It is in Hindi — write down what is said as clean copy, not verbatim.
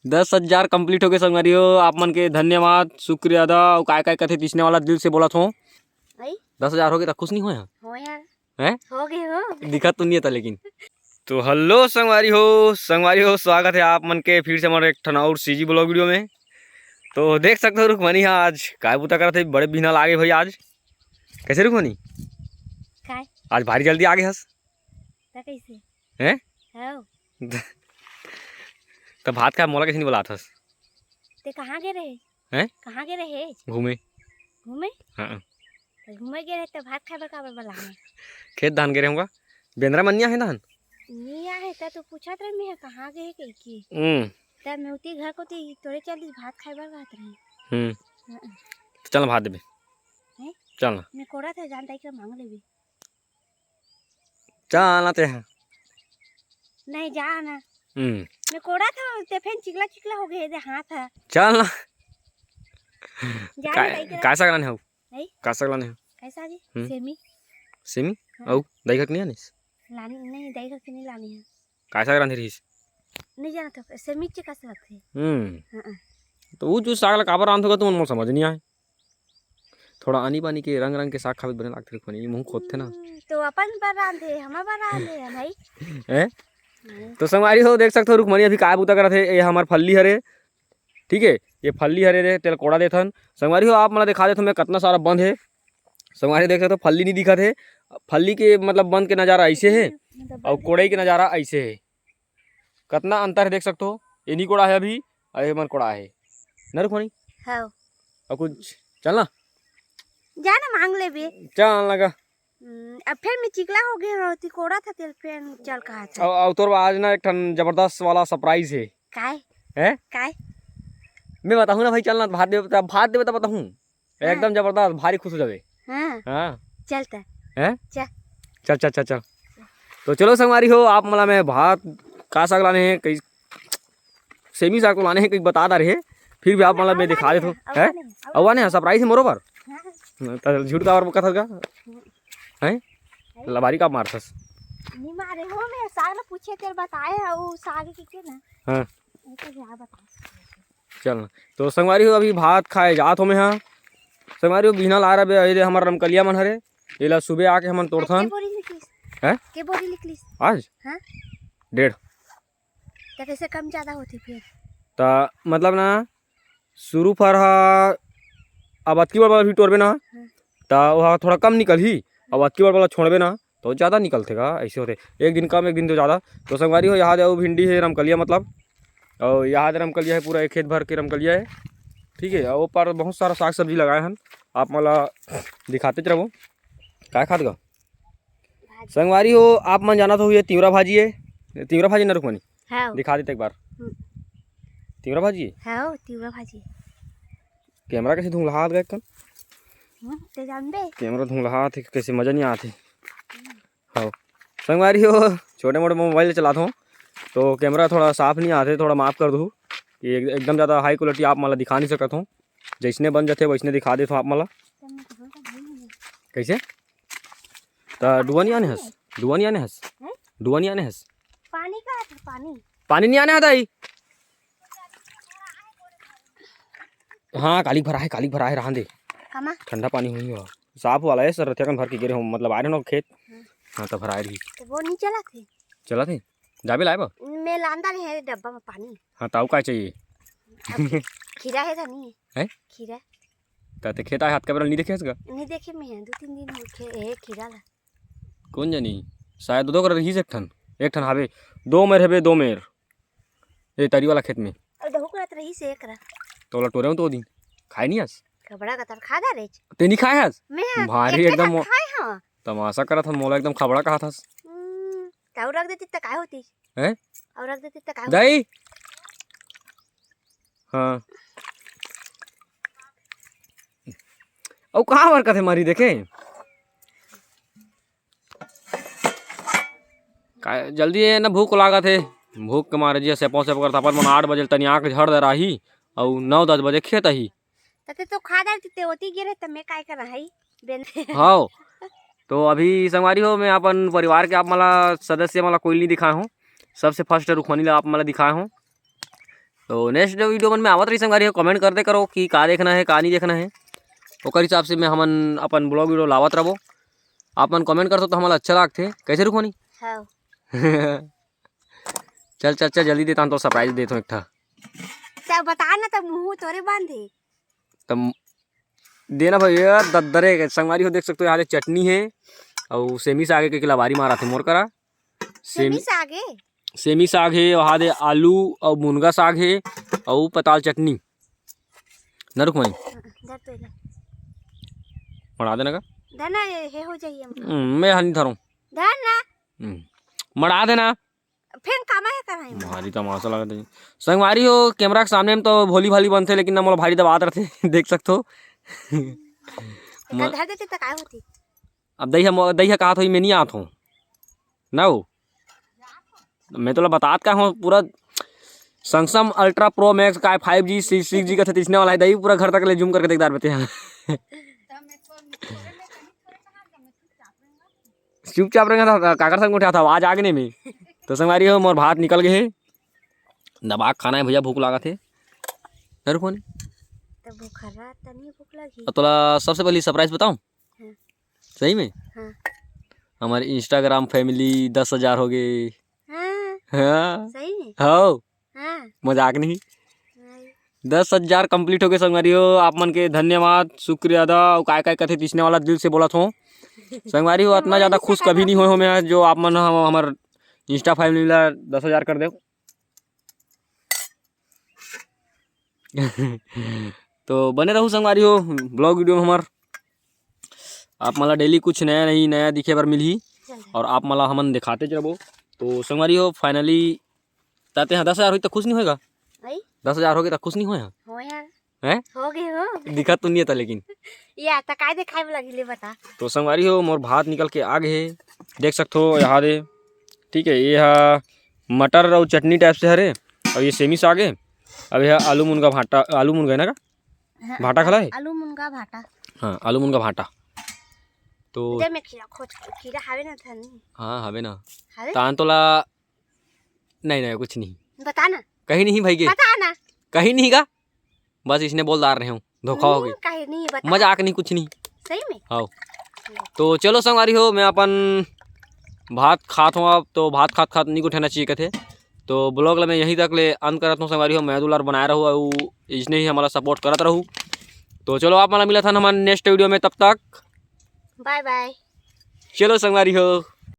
10,000 कंप्लीट हो गए संगवारी हो। आप मन के धन्यवाद, शुक्रिया अदा। और काय काय कथे तीसने वाला दिल से बोला थो। 10,000 हो गए तो खुश नहीं हो यार? हो यार, हैं? हो गए हो। दिखा तो नहीं था लेकिन। तो हेलो संगवारी हो, स्वागत है आप मन के फिर से हमारे एक ठन और सीजी ब्लॉग वीडियो में। तो देख सकते हो रुकमनी हाँ आज काय बुता कर थे, बड़े बिना लागे भाई आज। कैसे रुकमनी? काय? आज भारी जल्दी आगे हस। ता कैसे? हैं? हां। तो भात का मोला कैसे नहीं बोला थस? ते कहाँ गए रहे? हैं? कहाँ गए रहे? घूमे। घूमे? हाँ। घूमे गए रहे तो भात खाए का बोला है। खेत धान गे रहूँगा। बेंद्रा मनिया है धान? नहीं है तो पूछत रहे मैं कहाँ गए कह की। तब मैं उती घर को ती तोरे चल भात खाए बात रही। तो चल भात देबे। हैं? चल ना। मैं कोड़ा था जानता के मांग लेबे। चल ना ते हैं। नहीं जा ना। मैं कोड़ा था ते फिर चिकला चिकला हो गए हाथ है। चल ना। जान कैसा करना है? नहीं कैसा करना है? कैसा जी? सेमी। सेमी? औ दही खक नहीं आनिस? लानी नहीं दही खक नहीं लानी है। कैसा करना रहीस? नहीं जाना तो सेमी चे कैसे लगते? हां। तो वो जो साग ला काबर रांध होगा तुम समझ नहीं आए। थोड़ा आनी बानी के रंग रंग के साग खावे बने लागते खनी मुंह खोदते ना। तो अपन पर रांधे हम पर रांधे भाई। हैं? तो संगवारी हो देख सकते हो रुकमनी अभी काय बुता करत है। ये हमार फल्ली हरे, ठीक है। ये फल्ली हरे रे तेल कोड़ा देथन। संगवारी हो आप मला दिखा देथन मैं कितना सारा बंद है। संगवारी देख सकते हो फल्ली नहीं दिखत है। फल्ली के मतलब बंद के नज़ारा ऐसे है और कोड़ई के नज़ारा ऐसे है। कितना अंतर है देख सकते हो। ये नहीं कोड़ा है अभी और ये मन कोड़ा है न रुकमनी। हाँ। और कुछ चलना जाना मांग ले बे। चल लगा। अब फिर मैं चिकला हो गया होती कोड़ा था तेल पे चल कहा था। और तोर आज ना एक ठन जबरदस्त वाला सरप्राइज है। काय? हैं? काय? मैं बताऊँ ना भाई चलना भात देवे तो बताऊँ। एकदम जबरदस्त भारी खुश हो जावे। हाँ। हाँ चलता हैं? चल चल चल चल चल। तो चलो संगवारी हो आप मला में भात का साग लाने हैं, कई सेमी साग को लाने हैं, कई बता दा रहे फिर भी आप मला में दिखा दे तो है अवाने सरप्राइज है मोरोबर। तो झूठ का और कथा का हैं लबारी का मारथस नहीं मारे हो मैं साग ना पूछे तेरे बताए वो साग के ना। हाँ तो क्या बता। चल तो संगवारी हो अभी भात खाए जात हो मैं। हाँ संगवारी हो बिना ला रहा बे हमार रमकलिया मन हरे एला सुबह आके हमन तोड़थन। हैं? के बोरी निकलिस आज? हाँ 1.5। तो कैसे कम ज्यादा होती फिर? तो मतलब ना शुरू फर अब अतकी बार वाला भी तोड़बे ना तो वह थोड़ा कम निकल ही। अब अतकी बार वाला छोड़बे ना तो ज़्यादा निकलते का ऐसे होते। एक दिन कम एक दिन तो ज़्यादा। तो संगवारी हो यहाँ दे भिंडी है रमकलिया मतलब और यहाँ दे रमकलिया है पूरा एक खेत भर के रमकलिया है, ठीक है। और वो पर बहुत सारा साग सब्जी लगाए हैं आप मला दिखाते रहो क्या खाद का। संगवारी हो आप मन जाना तो ये तिवरा भाजी है। तिवरा भाजी न रुकमनी हाँ दिखा देते एक बार। तिवरा भाजी है। हाँ तिवरा भाजी। कैमरा कैसे धुंधला गए कन ते जान बे कैमरा धुंधला थे कैसे मजा नहीं आते। हाँ संगवारी हो छोटे मोटे मोबाइल चलाता हूँ तो कैमरा थोड़ा साफ नहीं आते, थोड़ा माफ़ कर दूँ कि एकदम ज़्यादा हाई क्वालिटी आप मला दिखा नहीं सकता हूँ। जैसने बन जाते वैसने दिखा देता हूँ आप मला कैसे। तो डुआ नहीं आने हस डुआ नहीं आने हस डुआ नहीं आने हस पानी का पानी पानी नहीं आने आता ही। हाँ काली भरा है रहा दे ठंडा पानी हुई हो साफ वाला है सर रथिया भर के गिरे हो मतलब आ रहे हो खेत। हाँ तो भरा रही तो वो नहीं चला थे जाबे लाए बा मैं लांदा नहीं है डब्बा में पानी। हाँ ताऊ का चाहिए खीरा है था नहीं है खीरा तो खेत आए हाथ का नहीं देखे इसका नहीं देखे मैं 2-3 दिन हो खीरा ला कौन जानी शायद दो कर रही एक ठन हावे 2 मेर है 2 मेर ये तरी वाला खेत में और दहु करत रही से एकरा तो लटोरे हूँ तो दिन खाए नहीं हस खबड़ा का तर खादा रे ते नहीं खाए हस मैं भारी एकदम खाए हां तमाशा करा था मोला एकदम खबड़ा कहा था ताऊ रख देती त काय होती हैं और रख देती त काय दही। हाँ और कहाँ वर कथे मारी देखे जल्दी है ना भूख लागत है भूख के मारे जी से पहुँचे पकड़ता पर मन 8 बजे तनी आँख झड़ दे रही और 9-10 बजे खेत ही तते तो खादा ते होती गिरे त मैं काय करा हई बेन। हाँ तो अभी संगवारी हो मैं अपन परिवार के आप मला सदस्य मला कोई नहीं दिखाए हूँ। सबसे फर्स्ट रुखमनी ला आप मला दिखाए हूँ। तो नेक्स्ट वीडियो मन में आवत रही संगवारी हो, कमेंट कर दे करो कि का देखना है का नहीं देखना है, ओकर हिसाब से मैं हमन अपन ब्लॉग वीडियो लावत रहो। आप मन कमेंट करते तो हमारा अच्छा लागते। कैसे रुको नहीं हाँ चल चल चल जल्दी देता हूँ तो सरप्राइज देता हूँ एक ठा। तब बता ना, तब मुँह तोरे बांधे तब देना भैया दद्दरे संगवारी हो। देख सकते हो यहाँ चटनी है और सेमी साग के किलाबारी मारा थे मोर करा। सेमी सागे सेमी साग है, वहाँ दे आलू और मुनगा साग है और पताल चटनी न रुक मई धर तो ले मड़ा देना का धना ये हो जाइए मैं हानि धरूँ धर ना मड़ा देना फिर कामा है कराई भारी तमाशा लगता है संगवारी हो। कैमरा के सामने में तो भोली भाली बनते लेकिन ना मोला भारी दबात रहते देख सकते हो। धर देते तो काय होती। अब दही कहा था मैं नहीं आता हूँ ना हो, मैं तो बतात का हूँ पूरा सैमसंग अल्ट्रा प्रो मैक्स का 5G 6G का तीसने वाला है। दही पूरा घर तक ले जूम करके देखदार बते हैं चुपचाप रहेगा काकर संग उठा था आवाज आगने में। तो संगवारी हो मोर भात निकल गए, दबा खाना है भैया, भूख लगा थे नर कोनी तो भूख रहा तनी भूख लगी। तो सबसे पहले सरप्राइज बताऊं हाँ। सही में हाँ। हमारे इंस्टाग्राम फैमिली 10,000 हो गए। हाँ। हाँ सही में हो हाँ। मजाक नहीं 10,000 कंप्लीट हो गए संगवारी हो। आप मन के धन्यवाद शुक्रिया अदा और काय काय कथे तीसने वाला दिल से बोला था संगवारी हो। इतना ज़्यादा खुश कभी नहीं हो मैं जो आप मन हमार इंस्टा फैमिली ला 10,000 कर दे। तो बने रहूँ संगवारी हो ब्लॉग वीडियो में हमार। आप मला डेली कुछ नया नहीं नया दिखे बार मिली और आप मला हमन दिखाते चलो। तो संगवारी हो फाइनली ताते हैं 10,000 हुई तो खुश नहीं होएगा। 10,000 हो गए तो खुश नहीं होया हो यार हैं हो गए हो दिखा तो नहीं था लेकिन या तो काय दिखाई में लगी ले बता। तो संगवारी हो मोर भात निकल के आ गए देख सकते हो यहाँ दे। ठीक है ये है मटर और चटनी टाइप से हरे और ये सेमी साग है। अब यह आलू मुनगा भाटा आलू मुनगा है ना का भाटा खला है आलू मुनगा भाटा। हाँ आलू मुनगा भाटा। तो दे में खीरा खोज खीरा हावे ना था नहीं हाँ हवे ना हावे तान तोला नहीं नहीं कुछ नहीं बता ना कहीं नहीं भाई के बता ना कहीं नहीं का बस इसने बोलदार रहे हूँ धोखा हो गई काहे नहीं बता मजाक नहीं कुछ नहीं सही में हाँ। तो चलो संगवारी हो मैं अपन भात खात हूँ अब तो भात खात खात नहीं उठाना चाहिए कहते। तो ब्लॉग ला मैं यहीं तक ले अंत करता हूँ संगवारी हो। मैं दुलार बनाया रहूँ और इसने ही हमारा सपोर्ट करत रहूँ। तो चलो आप मला मिला था हमारे नेक्स्ट वीडियो में, तब तक बाय बाय। चलो संगवारी हो।